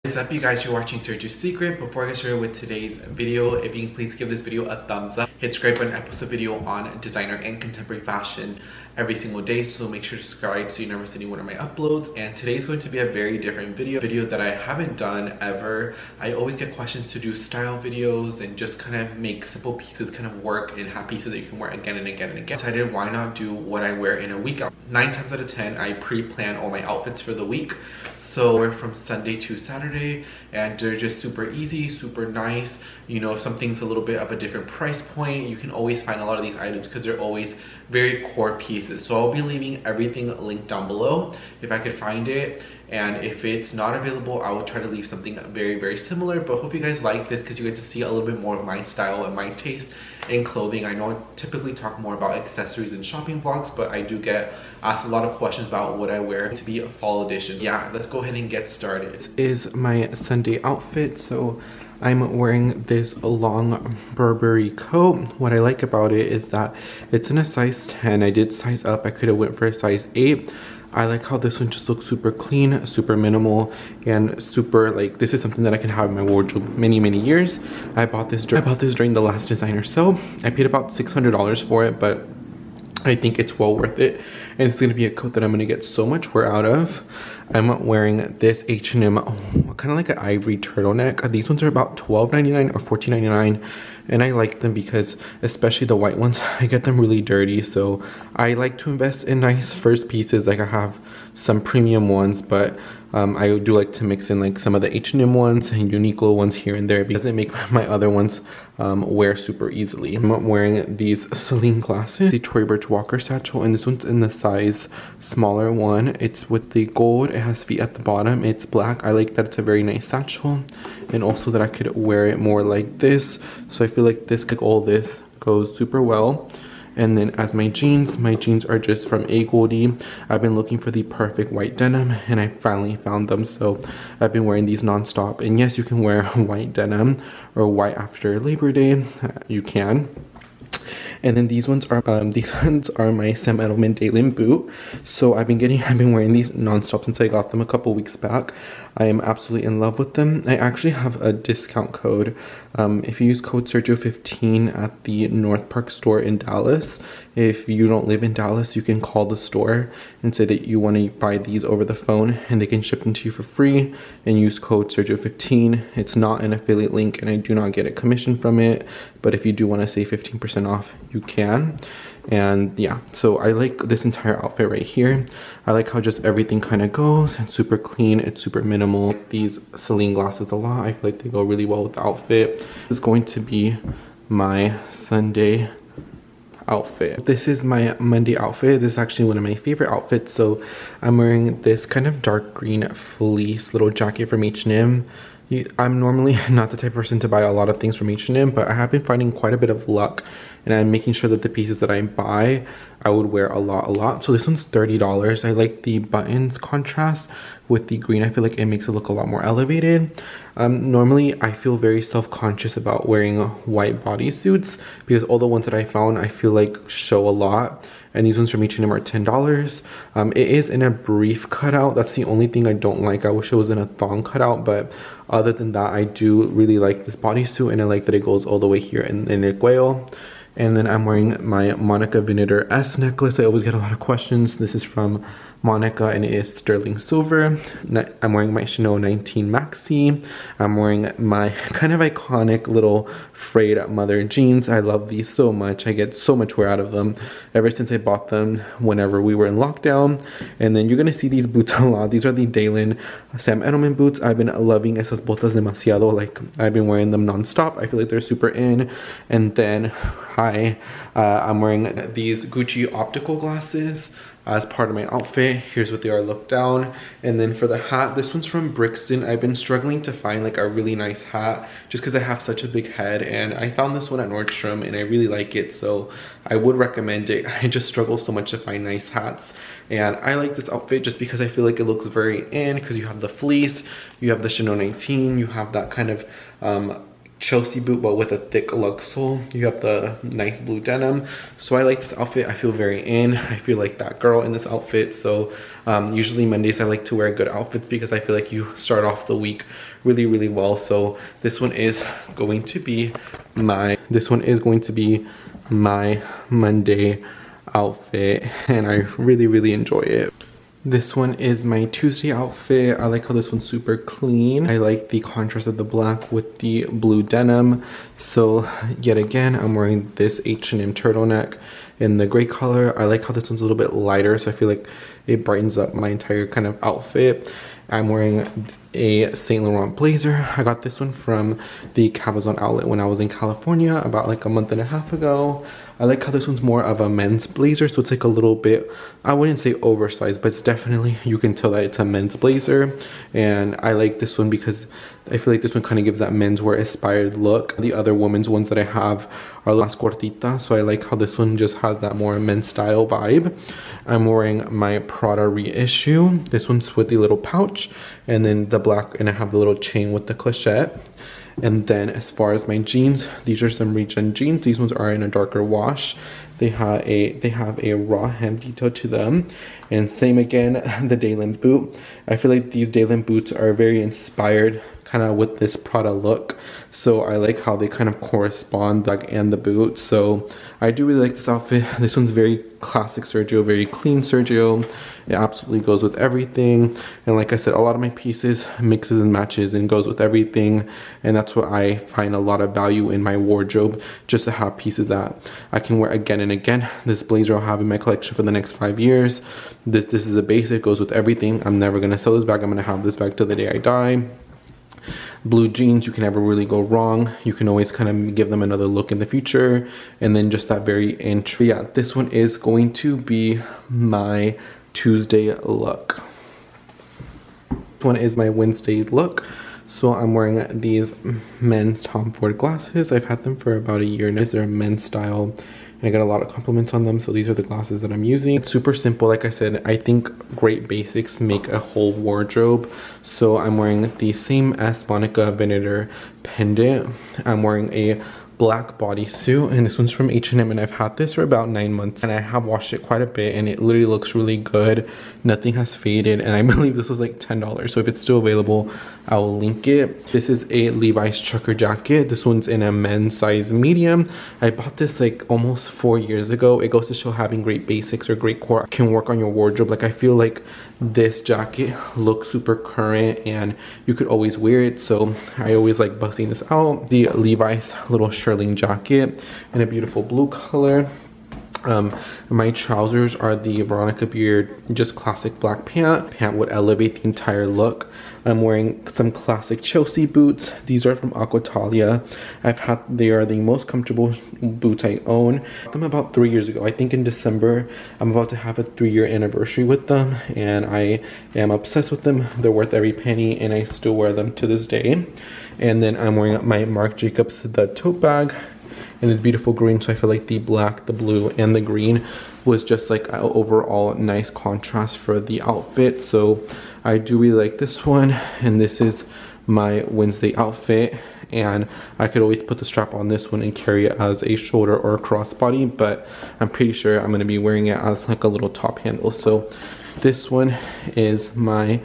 What's up, you guys? You're watching Sergiossecret. Before I get started with today's video, if you can please give this video a thumbs up. Hit subscribe button. I post a video on designer and contemporary fashion every single day, so make sure to subscribe so you never miss any one of my uploads. And today's going to be a very different video that I haven't done ever. I always get questions to do style videos and just kind of make simple pieces kind of work and have pieces that you can wear again and again and again. I decided, why not do what I wear in a week? 9 times out of 10 I pre-plan all my outfits for the week. So we're from Sunday to Saturday, and they're just super easy, super nice. You know, if something's a little bit of a different price point, you can always find a lot of these items because they're always very core pieces. So I'll be leaving everything linked down below if I could find it. And if it's not available, I will try to leave something very, very similar. But hope you guys like this because you get to see a little bit more of my style and my taste in clothing. I know I typically talk more about accessories and shopping vlogs, but I do get asked a lot of questions about what I wear to be a fall edition. Yeah, let's go ahead and get started. This is my Sunday outfit. So I'm wearing this long Burberry coat. What I like about it is that it's in a size 10. I did size up. I could have went for a size 8. I like how this one just looks super clean, super minimal, and super like, this is something that I can have in my wardrobe many years. I bought this during the last designer sale. I paid about $600 for it, but I think it's well worth it. And it's gonna be a coat that I'm gonna get so much wear out of. I'm wearing this H&M, kind of like an ivory turtleneck. These ones are about $12.99 or $14.99. And I like them because, especially the white ones, I get them really dirty. So I like to invest in nice first pieces. Like I have some premium ones, but I do like to mix in like some of the H&M ones and Uniqlo ones here and there because it make my other ones wear super easily. I'm wearing these Celine glasses, the Tory Burch Walker satchel, and this one's in the size smaller one. It's with the gold. It has feet at the bottom. It's black. I like that it's a very nice satchel, and also that I could wear it more like this. So I feel like all this goes super well. And then as my jeans are just from A Goldie. I've been looking for the perfect white denim and I finally found them. So I've been wearing these non-stop. And yes, you can wear white denim or white after Labor Day. You can. And then these ones are my Sam Edelman Daylin boot. So I've been wearing these non-stop since I got them a couple weeks back. I am absolutely in love with them. I actually have a discount code. If you use code Sergio15 at the North Park store in Dallas, if you don't live in Dallas, you can call the store and say that you want to buy these over the phone and they can ship them to you for free and use code Sergio15. It's not an affiliate link and I do not get a commission from it, but if you do want to save 15% off, you can. And yeah, so I like this entire outfit right here. I like how just everything kind of goes. It's super clean, it's super minimal. These Celine glasses a lot. I feel like they go really well with the outfit. This is going to be my Sunday outfit. This is my Monday outfit. This is actually one of my favorite outfits. So I'm wearing this kind of dark green fleece little jacket from H&M. I'm normally not the type of person to buy a lot of things from H&M, but I have been finding quite a bit of luck, and I'm making sure that the pieces that I buy, I would wear a lot. So this one's $30. I like the buttons contrast with the green. I feel like it makes it look a lot more elevated. Normally, I feel very self-conscious about wearing white bodysuits because all the ones that I found, I feel like show a lot. And these ones from H&M are $10. It is in a brief cutout. That's the only thing I don't like. I wish it was in a thong cutout, but other than that, I do really like this bodysuit, and I like that it goes all the way here in el cuello. And then I'm wearing my Monica Vinader S necklace. I always get a lot of questions. This is from Monica and it is sterling silver. I'm wearing my Chanel 19 Maxi. I'm wearing my kind of iconic little frayed mother jeans. I love these so much. I get so much wear out of them ever since I bought them whenever we were in lockdown. And then you're gonna see these boots a lot. These are the Daylin Sam Edelman boots. I've been loving esas botas demasiado. Like, I've been wearing them non-stop. I feel like they're super in. And then I'm wearing these Gucci optical glasses as part of my outfit. Here's what they are look down. And then for the hat, this one's from Brixton. I've been struggling to find like a really nice hat just because I have such a big head, and I found this one at Nordstrom and I really like it, so I would recommend it. I just struggle so much to find nice hats, and I like this outfit just because I feel like it looks very in because you have the fleece, you have the Chanel 19, you have that kind of Chelsea boot but with a thick lug sole. You have the nice blue denim. So I like this outfit. I feel very in. I feel like that girl in this outfit. So usually Mondays I like to wear good outfits because I feel like you start off the week really well. So this one is going to be my Monday outfit, and I really enjoy it. This one is my Tuesday outfit. I like how this one's super clean. I like the contrast of the black with the blue denim. So yet again, I'm wearing this H&M turtleneck in the gray color. I like how this one's a little bit lighter, so I feel like it brightens up my entire kind of outfit. I'm wearing a Saint Laurent blazer. I got this one from the Cabazon outlet when I was in California about like a month and a half ago. I like how this one's more of a men's blazer, so it's like a little bit, I wouldn't say oversized, but it's definitely, you can tell that it's a men's blazer. And I like this one because I feel like this one kind of gives that menswear inspired look. The other women's ones that I have are las cortitas, so I like how this one just has that more men's style vibe. I'm wearing my Prada reissue. This one's with the little pouch, and then the black, and I have the little chain with the clochette. And then as far as my jeans, these are some Regen jeans. These ones are in a darker wash. They have a raw hem detail to them. And same again, the Daylin boot. I feel like these Daylin boots are very inspired kind of with this Prada look. So I like how they kind of correspond, like, and the boot. So I do really like this outfit. This one's very classic Sergio, very clean Sergio. It absolutely goes with everything. And like I said, a lot of my pieces mixes and matches and goes with everything. And that's what I find a lot of value in my wardrobe, just to have pieces that I can wear again and again. This blazer I'll have in my collection for the next 5 years. This is a basic, goes with everything. I'm never gonna sell this bag. I'm gonna have this bag till the day I die. Blue jeans, you can never really go wrong. You can always kind of give them another look in the future. And then just that very entry. Yeah, this one is going to be my Tuesday look. This one is my Wednesday look. So I'm wearing these men's Tom Ford glasses. I've had them for about a year now. They're men's style, and I got a lot of compliments on them. So these are the glasses that I'm using. It's super simple. Like I said, I think great basics make a whole wardrobe. So I'm wearing the same as Monica Venator pendant. I'm wearing a black bodysuit, and this one's from H&M, and I've had this for about 9 months, and I have washed it quite a bit, and it literally looks really good. Nothing has faded, and I believe this was like $10. So if it's still available, I will link it. This is a Levi's trucker jacket. This one's in a men's size medium. I bought this like almost 4 years ago. It goes to show having great basics or great core can work on your wardrobe. Like I feel like this jacket looks super current and you could always wear it, so I always like busting this out. The Levi's little shearling jacket in a beautiful blue color. My trousers are the Veronica Beard just classic black pant. Pant would elevate the entire look. I'm wearing some classic Chelsea boots. These are from Aquatalia. They are the most comfortable boots I own. I got them about 3 years ago. I think in December I'm about to have a 3-year anniversary with them, and I am obsessed with them. They're worth every penny, and I still wear them to this day. And then I'm wearing my Marc Jacobs the tote bag in this beautiful green. So I feel like the black, the blue, and the green was just like an overall nice contrast for the outfit. So I do really like this one, and this is my Wednesday outfit. And I could always put the strap on this one and carry it as a shoulder or a crossbody, but I'm pretty sure I'm going to be wearing it as like a little top handle. So this one is my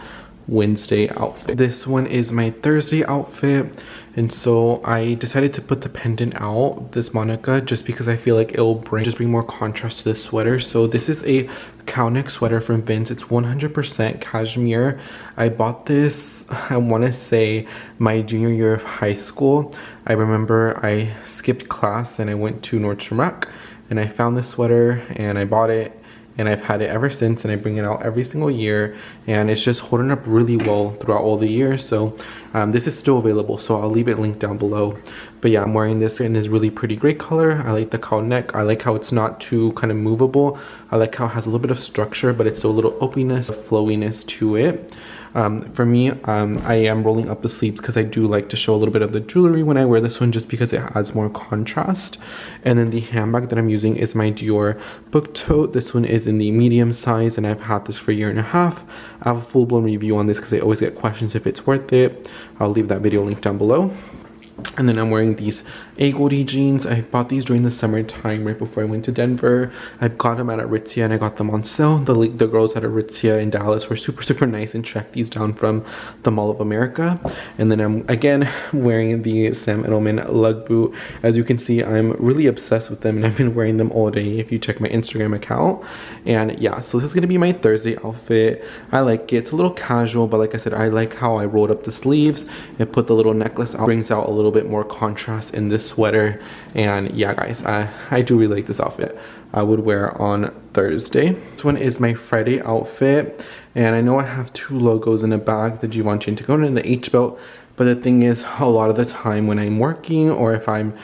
Wednesday outfit. This one is my Thursday outfit, and so I decided to put the pendant out, this Monica, just because I feel like it'll bring more contrast to the sweater. So this is a cow neck sweater from Vince. It's 100% cashmere. I bought this, I want to say, my junior year of high school. I remember I skipped class and I went to Nordstrom Rack, and I found this sweater and I bought it. And I've had it ever since, and I bring it out every single year, and it's just holding up really well throughout all the years. So this is still available, so I'll leave it linked down below. But yeah, I'm wearing this in this really pretty gray color. I like the cow neck. I like how it's not too kind of movable. I like how it has a little bit of structure, but it's still a little openness, flowiness to it. For me, I am rolling up the sleeves because I do like to show a little bit of the jewelry when I wear this one, just because it adds more contrast. And then the handbag that I'm using is my Dior book tote. This one is in the medium size, and I've had this for a year and a half. I have a full-blown review on this because I always get questions if it's worth it. I'll leave that video linked down below. And then I'm wearing these Agody jeans. I bought these during the summertime right before I went to Denver. I got them at Aritzia and I got them on sale. The girls at Aritzia in Dallas were super nice and tracked these down from the Mall of America. And then I'm again wearing the Sam Edelman lug boot. As you can see, I'm really obsessed with them and I've been wearing them all day if you check my Instagram account. And yeah, so this is gonna be my Thursday outfit. I like it. It's a little casual, but like I said, I like how I rolled up the sleeves and put the little necklace out. Brings out a little bit more contrast in this sweater. And yeah guys, I do really like this outfit. I would wear on Thursday. This one is my Friday outfit, and I know I have two logos in the bag, the Givenchy Antigona and the H belt, but the thing is, a lot of the time when I'm working or if I'm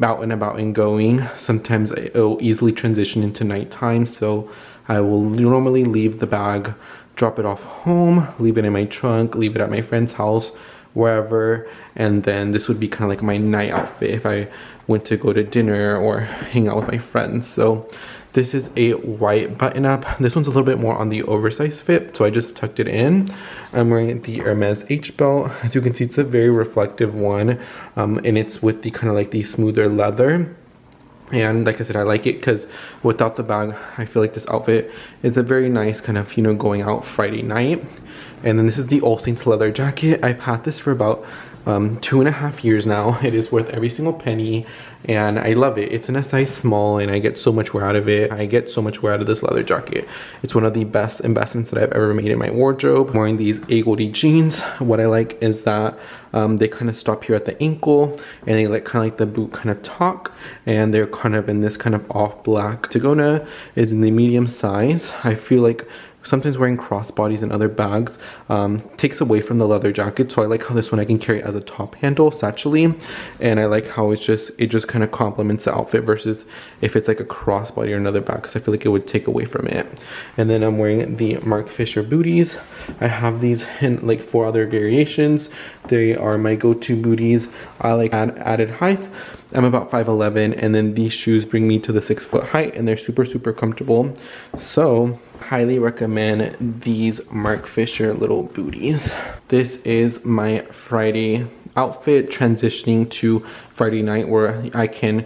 out and about and going, sometimes it'll easily transition into nighttime, so I will normally leave the bag, drop it off home, leave it in my trunk, leave it at my friend's house, wherever, and then this would be kind of like my night outfit if I went to go to dinner or hang out with my friends. So this is a white button up. This one's a little bit more on the oversized fit, so I just tucked it in. I'm wearing the Hermes H belt. As you can see, it's a very reflective one, and it's with the kind of like the smoother leather. And like I said, I like it because without the bag, I feel like this outfit is a very nice kind of, you know, going out Friday night. And then this is the All Saints leather jacket. I've had this for about 2.5 years now. It is worth every single penny and I love it. It's in a size small and I get so much wear out of it. I get so much wear out of this leather jacket. It's one of the best investments that I've ever made in my wardrobe. I'm wearing these Agody jeans. What I like is that they kind of stop here at the ankle and they like kind of like the boot kind of tuck, and they're kind of in this kind of off black. Antigona is in the medium size. I feel like sometimes wearing crossbodies and other bags takes away from the leather jacket, so I like how this one I can carry as a top handle satchel-y, and I like how it just kind of complements the outfit versus if it's like a crossbody or another bag, because I feel like it would take away from it. And then I'm wearing the Marc Fisher booties. I have these in like 4 other variations. They are my go-to booties. I like added height. I'm about 5'11", and then these shoes bring me to the 6 foot height, and they're super comfortable. So highly recommend these Marc Fisher little booties. This is my Friday outfit, transitioning to Friday night where I can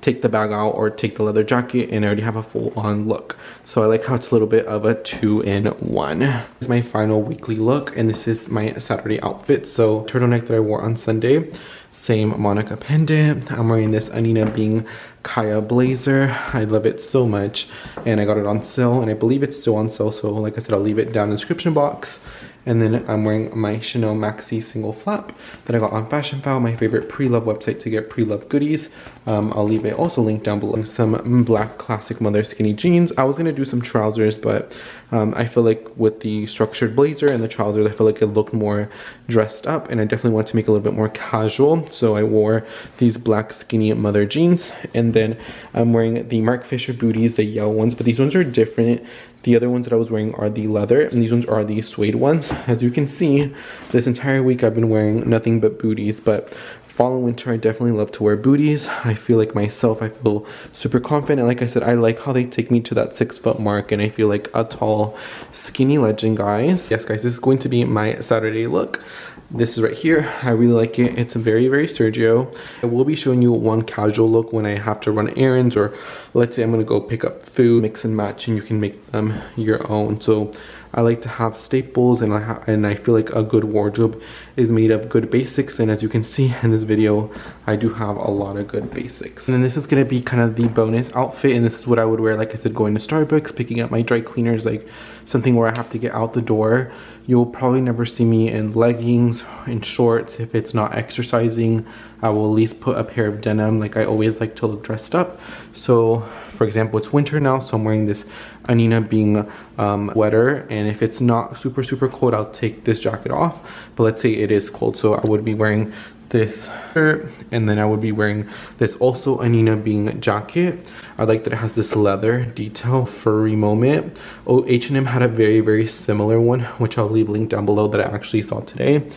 take the bag out or take the leather jacket and I already have a full-on look. So I like how it's a little bit of a 2-in-1. This is my final weekly look, and this is my Saturday outfit. So turtleneck that I wore on Sunday, same Monica pendant. I'm wearing this Anina Bing Kaya blazer. I love it so much, and I got it on sale, and I believe it's still on sale, so like I said, I'll leave it down in the description box. And then I'm wearing my Chanel Maxi single flap that I got on Fashion File, my favorite pre-love website to get pre-love goodies. I'll leave it also linked down below. Some black classic mother skinny jeans. I was gonna do some trousers, but I feel like with the structured blazer and the trousers, I feel like it looked more dressed up, and I definitely want to make it a little bit more casual. So I wore these black skinny mother jeans, and then I'm wearing the Marc Fisher booties, the yellow ones, but these ones are different. The other ones that I was wearing are the leather, and these ones are the suede ones. As you can see, this entire week I've been wearing nothing but booties, but fall and winter I definitely love to wear booties. I feel like myself, I feel super confident, and like I said, I like how they take me to that 6 foot mark, and I feel like a tall, skinny legend, guys. Yes, guys, this is going to be my Saturday look. This is right here. I really like it. It's very Sergio. I will be showing you one casual look when I have to run errands, or let's say I'm gonna go pick up food, mix and match, and you can make them your own. So I like to have staples, and I feel like a good wardrobe is made of good basics, and as you can see in this video, I do have a lot of good basics. And then this is gonna be kind of the bonus outfit, and this is what I would wear, like I said, going to Starbucks, picking up my dry cleaners, like something where I have to get out the door. You'll probably never see me in leggings, in shorts. If it's not exercising, I will at least put a pair of denim. Like, I always like to look dressed up. So for example, it's winter now, so I'm wearing this Anina Bing sweater, and if it's not super cold, I'll take this jacket off. But let's say it is cold, so I would be wearing this shirt, and then I would be wearing this also Anina Bing jacket. I like that it has this leather detail, furry moment. Oh, H&M had a very similar one, which I'll leave linked down below, that I actually saw today.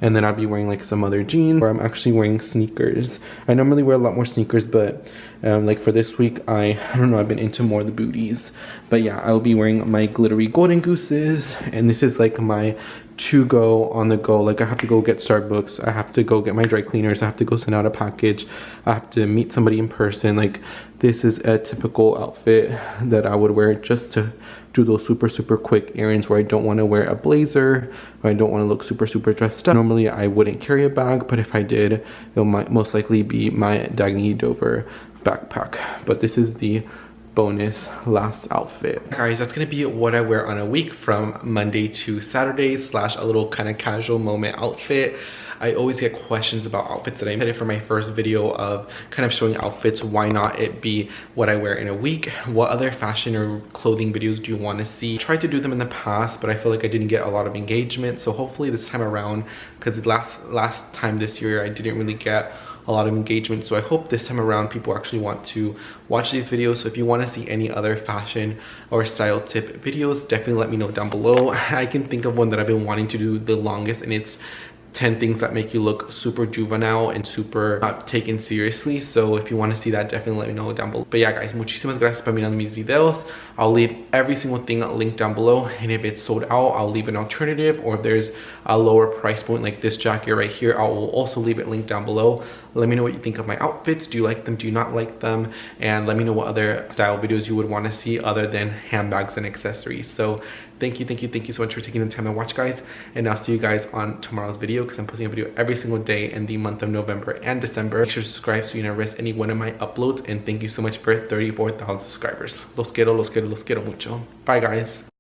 and then I'd be wearing like some other jeans, or I'm actually wearing sneakers. I normally wear a lot more sneakers, but like for this week, I don't know, I've been into more of the booties. But yeah, I'll be wearing my glittery golden gooses, and this is like my to go on the go. Like I have to go get Starbucks, I have to go get my dry cleaners, I have to go send out a package, I have to meet somebody in person. Like this is a typical outfit that I would wear just to do those super quick errands where I don't want to wear a blazer, or I don't want to look super dressed up. Normally I wouldn't carry a bag, but if I did, it might most likely be my Dagny Dover backpack. But this is the bonus last outfit. Guys, that's gonna be what I wear on a week from Monday to Saturday, slash a little kind of casual moment outfit. I always get questions about outfits that I made for my first video of kind of showing outfits. Why not it be what I wear in a week? What other fashion or clothing videos do you want to see? I tried to do them in the past, but I feel like I didn't get a lot of engagement. So hopefully this time around, because last time this year I didn't really get a lot of engagement, so I hope this time around people actually want to watch these videos. So if you want to see any other fashion or style tip videos, definitely let me know down below. I can think of one that I've been wanting to do the longest, and it's 10 things that make you look super juvenile and super not taken seriously. So if you want to see that, definitely let me know down below. But yeah guys, muchísimas gracias por mirar mis videos. I'll leave every single thing linked down below, and if it's sold out, I'll leave an alternative, or if there's a lower price point like this jacket right here, I will also leave it linked down below. Let me know what you think of my outfits. Do you like them? Do you not like them? And let me know what other style videos you would want to see other than handbags and accessories. So thank you so much for taking the time to watch, guys, and I'll see you guys on tomorrow's video, because I'm posting a video every single day in the month of November and December. Make sure to subscribe so you don't miss any one of my uploads, and thank you so much for 34,000 subscribers. Los quiero mucho. Bye guys.